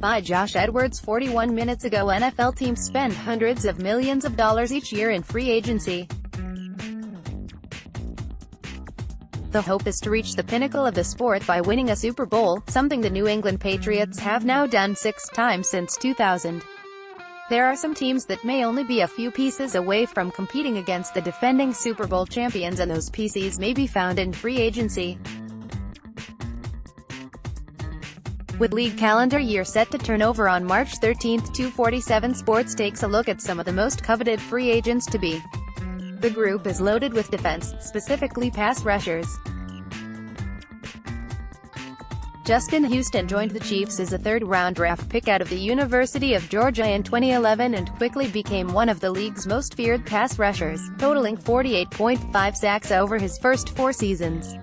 ByJosh Edwards. 41 minutes ago, NFL teams spend hundreds of millions of dollars each year in free agency. The hope is to reach the pinnacle of the sport by winning a Super Bowl, something the New England Patriots have now done 6 times since 2000. There are some teams that may only be a few pieces away from competing against the defending Super Bowl champions, and those pieces may be found in free agency. With league calendar year set to turn over on March 13, 247 Sports takes a look at some of the most coveted free agents to be. The group is loaded with defense, specifically pass rushers. Justin Houston joined the Chiefs as a third-round draft pick out of the University of Georgia in 2011 and quickly became one of the league's most feared pass rushers, totaling 48.5 sacks over his first 4 seasons.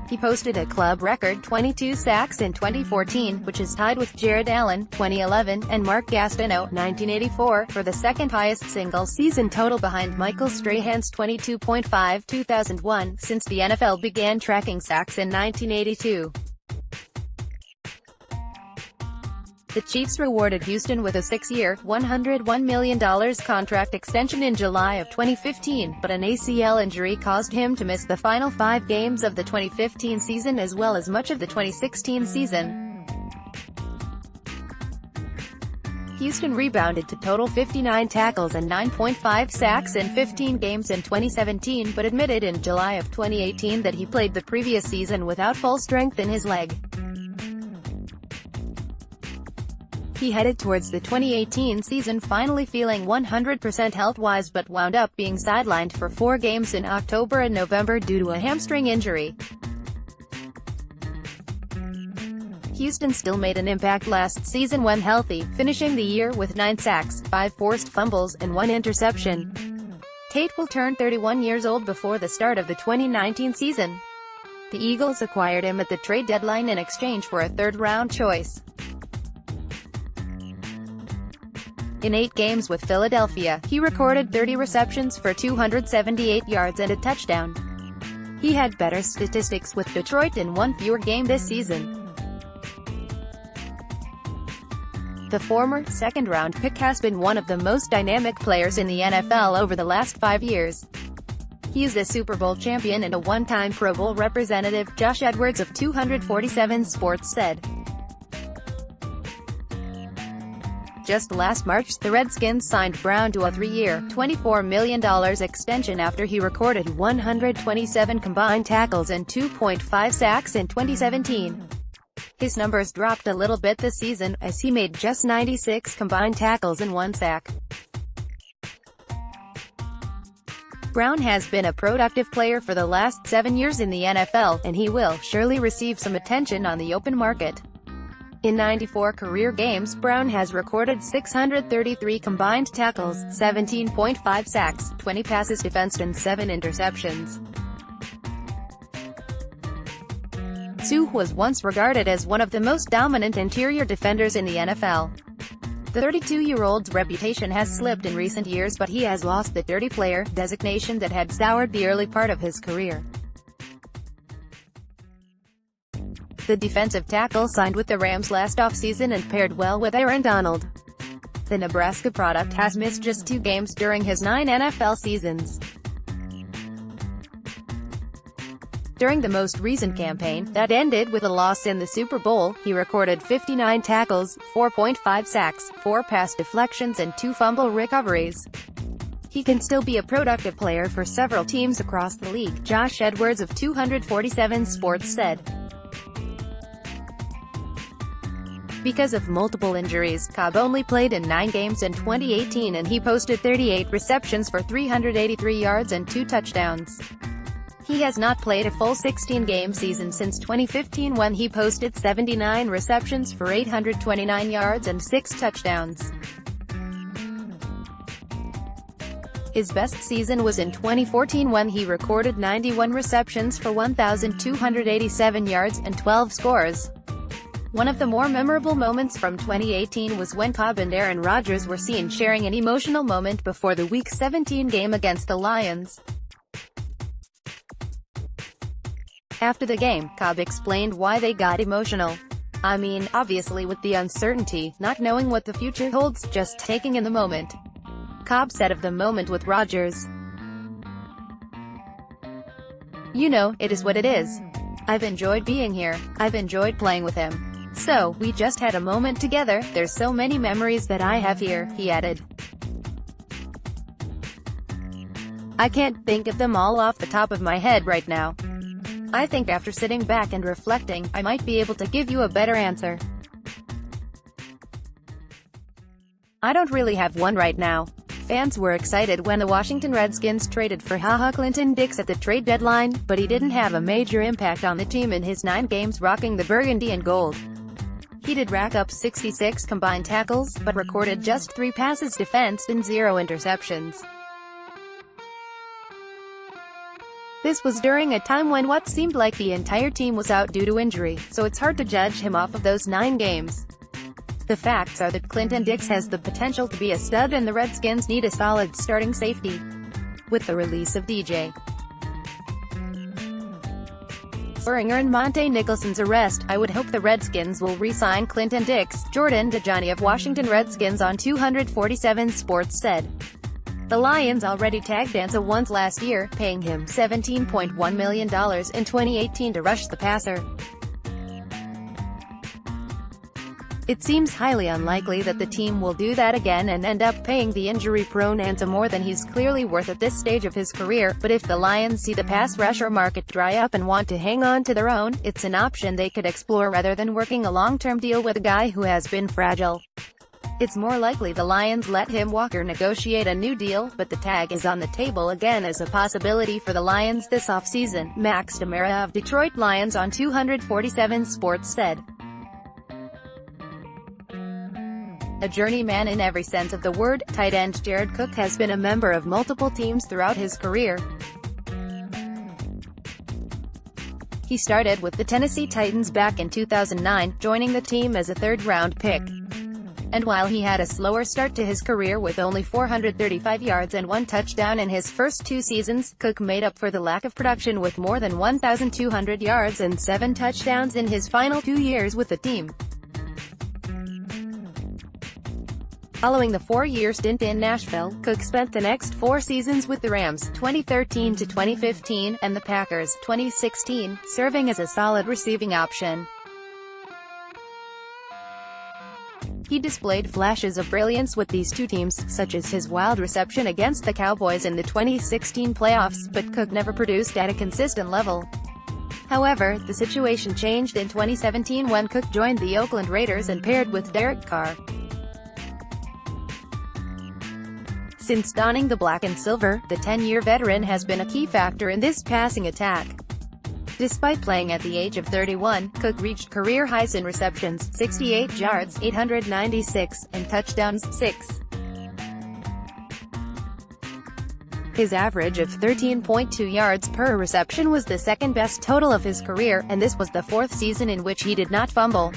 He posted a club record 22 sacks in 2014, which is tied with Jared Allen, 2011, and Mark Gastineau, 1984, for the second-highest single-season total behind Michael Strahan's 22.5 2001, since the NFL began tracking sacks in 1982. The Chiefs rewarded Houston with a 6-year, $101 million contract extension in July of 2015, but an ACL injury caused him to miss the final 5 games of the 2015 season as well as much of the 2016 season. Houston rebounded to total 59 tackles and 9.5 sacks in 15 games in 2017, but admitted in July of 2018 that he played the previous season without full strength in his leg. He headed towards the 2018 season finally feeling 100% health-wise, but wound up being sidelined for 4 games in October and November due to a hamstring injury. Houston still made an impact last season when healthy, finishing the year with 9 sacks, 5 forced fumbles, and 1 interception. Tate will turn 31 years old before the start of the 2019 season. The Eagles acquired him at the trade deadline in exchange for a third-round choice. In 8 games with Philadelphia, he recorded 30 receptions for 278 yards and a touchdown. He had better statistics with Detroit in 1 fewer game this season. The former second-round pick has been one of the most dynamic players in the NFL over the last 5 years. He is a Super Bowl champion and a one-time Pro Bowl representative, ByJosh Edwards of 247 Sports said. Just last March, the Redskins signed Brown to a 3-year, $24 million extension after he recorded 127 combined tackles and 2.5 sacks in 2017. His numbers dropped a little bit this season, as he made just 96 combined tackles and 1 sack. Brown has been a productive player for the last 7 years in the NFL, and he will surely receive some attention on the open market. In 94 career games, Brown has recorded 633 combined tackles, 17.5 sacks, 20 passes defensed and 7 interceptions. Sue was once regarded as one of the most dominant interior defenders in the NFL. The 32-year-old's reputation has slipped in recent years, but he has lost the dirty player designation that had soured the early part of his career. The defensive tackle signed with the Rams last offseason and paired well with Aaron Donald. The Nebraska product has missed just 2 games during his 9 NFL seasons. During the most recent campaign, that ended with a loss in the Super Bowl, he recorded 59 tackles, 4.5 sacks, 4 pass deflections and 2 fumble recoveries. He can still be a productive player for several teams across the league, ByJosh Edwards of 247 Sports said. Because of multiple injuries, Cobb only played in 9 games in 2018 and he posted 38 receptions for 383 yards and 2 touchdowns. He has not played a full 16-game season since 2015 when he posted 79 receptions for 829 yards and 6 touchdowns. His best season was in 2014 when he recorded 91 receptions for 1,287 yards and 12 scores. One of the more memorable moments from 2018 was when Cobb and Aaron Rodgers were seen sharing an emotional moment before the Week 17 game against the Lions. After the game, Cobb explained why they got emotional. I mean, obviously with the uncertainty, not knowing what the future holds, just taking in the moment. Cobb said of the moment with Rodgers. You know, it is what it is. I've enjoyed being here. I've enjoyed playing with him. So, we just had a moment together. There's so many memories that I have here, he added. I can't think of them all off the top of my head right now. I think after sitting back and reflecting, I might be able to give you a better answer. I don't really have one right now. Fans were excited when the Washington Redskins traded for Clinton Dix at the trade deadline, but he didn't have a major impact on the team in his 9 games rocking the burgundy and gold. He did rack up 66 combined tackles, but recorded just 3 passes defensed and 0 interceptions. This was during a time when what seemed like the entire team was out due to injury, so it's hard to judge him off of those 9 games. The facts are that Clinton Dix has the potential to be a stud and the Redskins need a solid starting safety. With the release of DJ Springer and Monte Nicholson's arrest, I would hope the Redskins will re-sign Clinton Dix, Jordan DeJohnny of Washington Redskins on 247 Sports said. The Lions already tagged Danza once last year, paying him $17.1 million in 2018 to rush the passer. It seems highly unlikely that the team will do that again and end up paying the injury-prone Danza more than he's clearly worth at this stage of his career, but if the Lions see the pass rusher market dry up and want to hang on to their own, it's an option they could explore rather than working a long-term deal with a guy who has been fragile. It's more likely the Lions let him walk or negotiate a new deal, but the tag is on the table again as a possibility for the Lions this offseason, Max Demera of Detroit Lions on 247 Sports said. A journeyman in every sense of the word, tight end Jared Cook has been a member of multiple teams throughout his career. He started with the Tennessee Titans back in 2009, joining the team as a third-round pick. And while he had a slower start to his career with only 435 yards and 1 touchdown in his first 2 seasons, Cook made up for the lack of production with more than 1,200 yards and 7 touchdowns in his final 2 years with the team. Following the 4-year stint in Nashville, Cook spent the next 4 seasons with the Rams, 2013 to 2015, and the Packers, 2016, serving as a solid receiving option. He displayed flashes of brilliance with these 2 teams, such as his wild reception against the Cowboys in the 2016 playoffs, but Cook never produced at a consistent level. However, the situation changed in 2017 when Cook joined the Oakland Raiders and paired with Derek Carr. Since donning the black and silver, the 10-year veteran has been a key factor in this passing attack. Despite playing at the age of 31, Cook reached career highs in receptions, 68 yards, 896, and touchdowns, 6. His average of 13.2 yards per reception was the second-best total of his career, and this was the 4th season in which he did not fumble.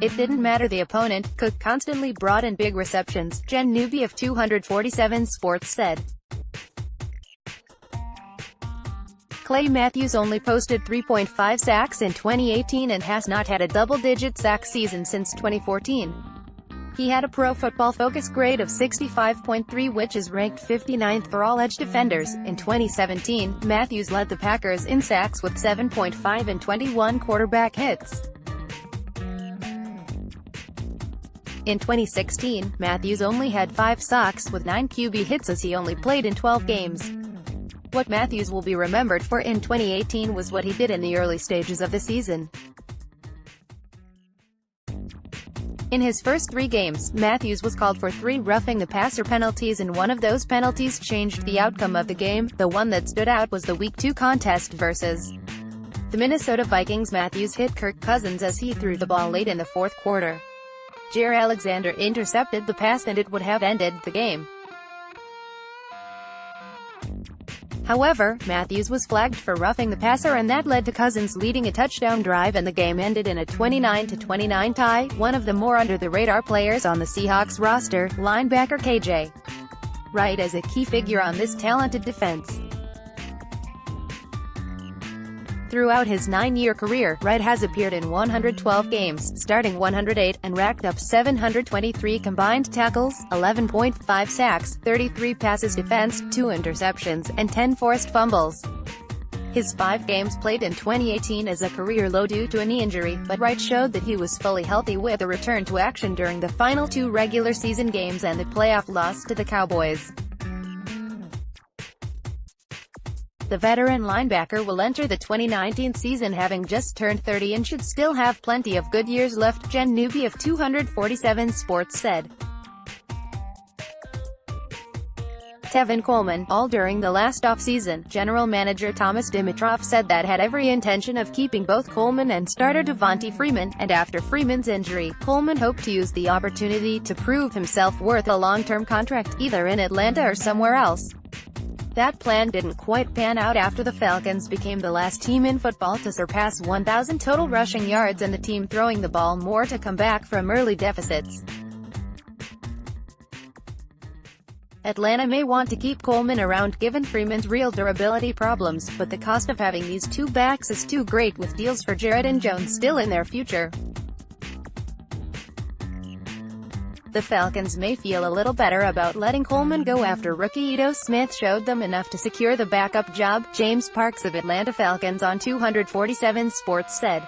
It didn't matter the opponent, Cook constantly brought in big receptions, Jen Newby of 247 Sports said. Clay Matthews only posted 3.5 sacks in 2018 and has not had a double-digit sack season since 2014. He had a Pro Football Focus grade of 65.3, which is ranked 59th for all edge defenders. In 2017, Matthews led the Packers in sacks with 7.5 and 21 quarterback hits. In 2016, Matthews only had 5 sacks with 9 QB hits as he only played in 12 games. What Matthews will be remembered for in 2018 was what he did in the early stages of the season. In his first 3 games, Matthews was called for 3 roughing the passer penalties, and one of those penalties changed the outcome of the game. The one that stood out was the Week 2 contest versus the Minnesota Vikings. Matthews hit Kirk Cousins as he threw the ball late in the 4th quarter. Jair Alexander intercepted the pass and it would have ended the game. However, Matthews was flagged for roughing the passer and that led to Cousins leading a touchdown drive, and the game ended in a 29-29 tie. One of the more under-the-radar players on the Seahawks roster, linebacker KJ Wright, is a key figure on this talented defense. Throughout his 9-year career, Wright has appeared in 112 games, starting 108, and racked up 723 combined tackles, 11.5 sacks, 33 passes defense, 2 interceptions, and 10 forced fumbles. His 5 games played in 2018 is a career low due to a knee injury, but Wright showed that he was fully healthy with a return to action during the final 2 regular season games and the playoff loss to the Cowboys. The veteran linebacker will enter the 2019 season having just turned 30 and should still have plenty of good years left, Jen Newby of 247 Sports said. Tevin Coleman, all during the last offseason, general manager Thomas Dimitroff said that had every intention of keeping both Coleman and starter Devonta Freeman, and after Freeman's injury, Coleman hoped to use the opportunity to prove himself worth a long-term contract, either in Atlanta or somewhere else. That plan didn't quite pan out after the Falcons became the last team in football to surpass 1,000 total rushing yards and the team throwing the ball more to come back from early deficits. Atlanta may want to keep Coleman around given Freeman's real durability problems, but the cost of having these 2 backs is too great with deals for Jarrett and Jones still in their future. The Falcons may feel a little better about letting Coleman go after rookie Ito Smith showed them enough to secure the backup job, James Parks of Atlanta Falcons on 247 Sports said.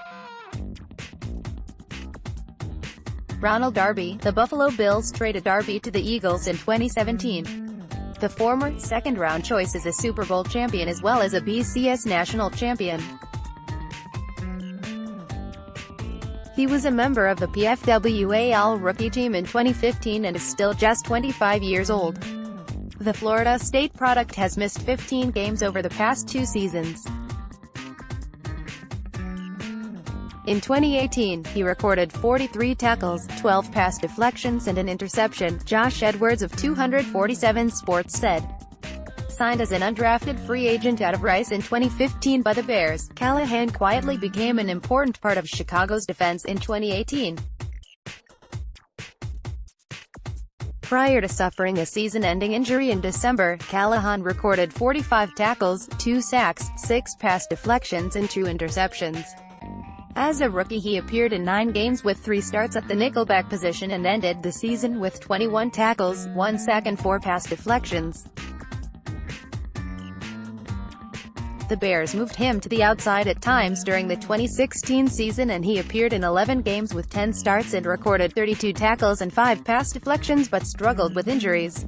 Ronald Darby, the Buffalo Bills traded Darby to the Eagles in 2017. The former, second-round choice is a Super Bowl champion as well as a BCS national champion. He was a member of the PFWA All-Rookie team in 2015 and is still just 25 years old. The Florida State product has missed 15 games over the past 2 seasons. In 2018, he recorded 43 tackles, 12 pass deflections and an interception, ByJosh Edwards of 247 Sports said. Signed as an undrafted free agent out of Rice in 2015 by the Bears, Callahan quietly became an important part of Chicago's defense in 2018. Prior to suffering a season-ending injury in December, Callahan recorded 45 tackles, 2 sacks, 6 pass deflections and 2 interceptions. As a rookie he appeared in 9 games with 3 starts at the nickelback position and ended the season with 21 tackles, 1 sack and 4 pass deflections. The Bears moved him to the outside at times during the 2016 season and he appeared in 11 games with 10 starts and recorded 32 tackles and 5 pass deflections but struggled with injuries.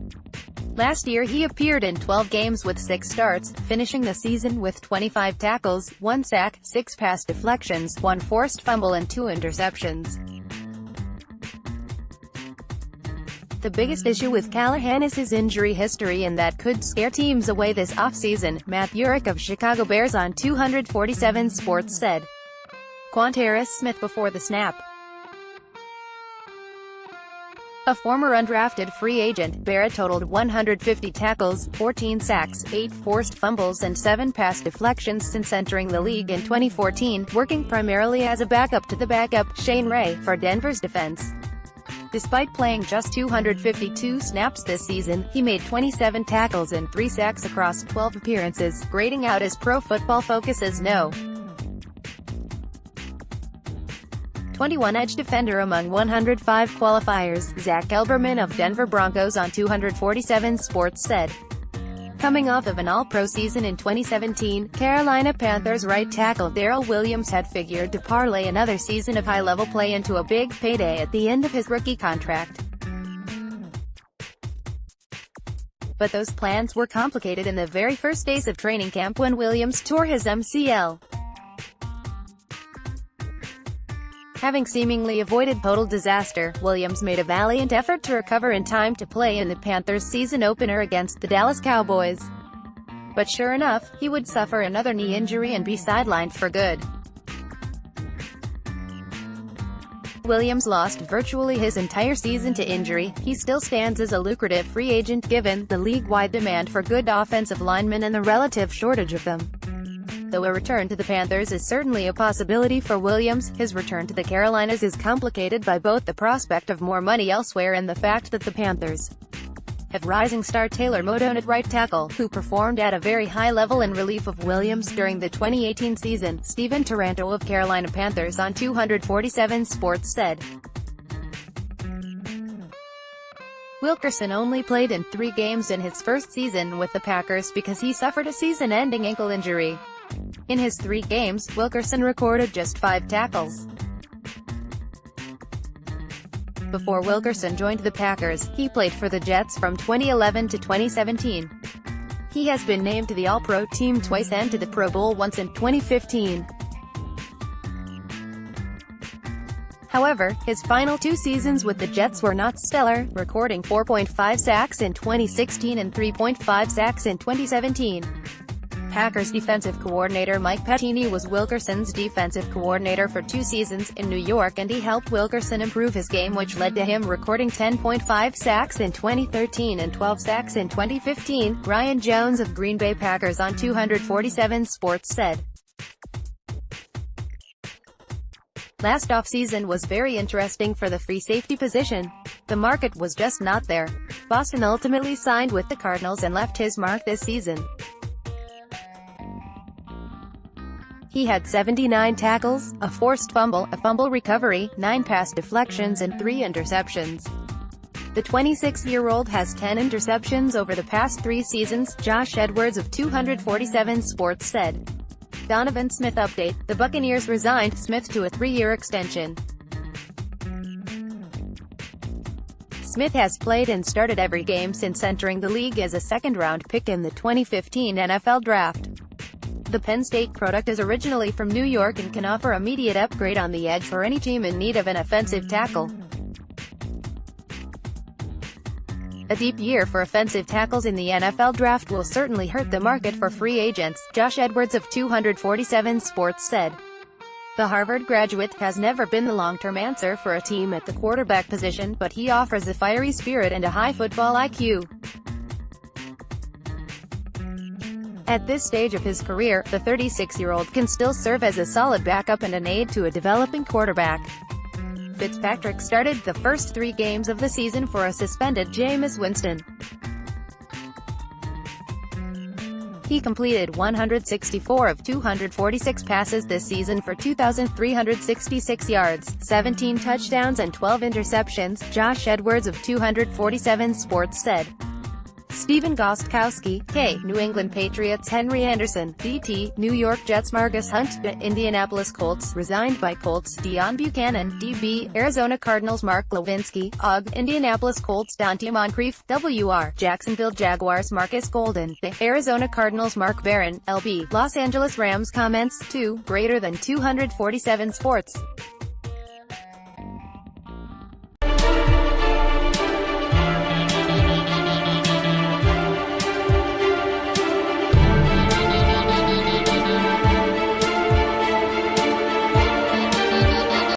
Last year he appeared in 12 games with 6 starts, finishing the season with 25 tackles, 1 sack, 6 pass deflections, 1 forced fumble and 2 interceptions. The biggest issue with Callahan is his injury history and that could scare teams away this offseason, Matt Urich of Chicago Bears on 247 Sports said. Quantaris Smith before the snap. A former undrafted free agent, Barrett totaled 150 tackles, 14 sacks, 8 forced fumbles and 7 pass deflections since entering the league in 2014, working primarily as a backup to the backup, Shane Ray, for Denver's defense. Despite playing just 252 snaps this season, he made 27 tackles and 3 sacks across 12 appearances, grading out as Pro Football Focus's No. 21 edge defender among 105 qualifiers, Zach Elberman of Denver Broncos on 247 Sports said. Coming off of an All-Pro season in 2017, Carolina Panthers right tackle Darrell Williams had figured to parlay another season of high-level play into a big payday at the end of his rookie contract. But those plans were complicated in the very first days of training camp when Williams tore his MCL. Having seemingly avoided total disaster, Williams made a valiant effort to recover in time to play in the Panthers' season opener against the Dallas Cowboys. But sure enough, he would suffer another knee injury and be sidelined for good. Williams lost virtually his entire season to injury. He still stands as a lucrative free agent given the league-wide demand for good offensive linemen and the relative shortage of them. Though a return to the Panthers is certainly a possibility for Williams, his return to the Carolinas is complicated by both the prospect of more money elsewhere and the fact that the Panthers had rising star Taylor Modone at right tackle, who performed at a very high level in relief of Williams during the 2018 season, Stephen Taranto of Carolina Panthers on 247 Sports said. Wilkerson only played in 3 games in his first season with the Packers because he suffered a season-ending ankle injury. In his 3 games, Wilkerson recorded just 5 tackles. Before Wilkerson joined the Packers, he played for the Jets from 2011 to 2017. He has been named to the All-Pro team twice and to the Pro Bowl once in 2015. However, his final 2 seasons with the Jets were not stellar, recording 4.5 sacks in 2016 and 3.5 sacks in 2017. Packers defensive coordinator Mike Pettine was Wilkerson's defensive coordinator for 2 seasons in New York, and he helped Wilkerson improve his game, which led to him recording 10.5 sacks in 2013 and 12 sacks in 2015, Ryan Jones of Green Bay Packers on 247 Sports said. Last offseason was very interesting for the free safety position. The market was just not there. Boston ultimately signed with the Cardinals and left his mark this season. He had 79 tackles, a forced fumble, a fumble recovery, 9 pass deflections and 3 interceptions. The 26-year-old has 10 interceptions over the past 3 seasons, ByJosh Edwards of 247 Sports said. Donovan Smith update: the Buccaneers resigned Smith to a 3-year extension. Smith has played and started every game since entering the league as a second-round pick in the 2015 NFL Draft. The Penn State product is originally from New York and can offer immediate upgrade on the edge for any team in need of an offensive tackle. A deep year for offensive tackles in the NFL Draft will certainly hurt the market for free agents, ByJosh Edwards of 247 Sports said. The Harvard graduate has never been the long-term answer for a team at the quarterback position, but he offers a fiery spirit and a high football IQ. At this stage of his career, the 36-year-old can still serve as a solid backup and an aid to a developing quarterback. Fitzpatrick started the first 3 games of the season for a suspended Jameis Winston. He completed 164 of 246 passes this season for 2,366 yards, 17 touchdowns and 12 interceptions, ByJosh Edwards of 247 Sports said. Stephen Gostkowski, K. New England Patriots Henry Anderson, DT, New York Jets Margus Hunt, Indianapolis Colts, resigned by Colts, Deion Buchanan, DB, Arizona Cardinals Mark Lewinsky, AUG, Indianapolis Colts Dante Moncrief, WR, Jacksonville Jaguars Marcus Golden, Arizona Cardinals Mark Barron, LB, Los Angeles Rams comments, 2, greater than 247 Sports.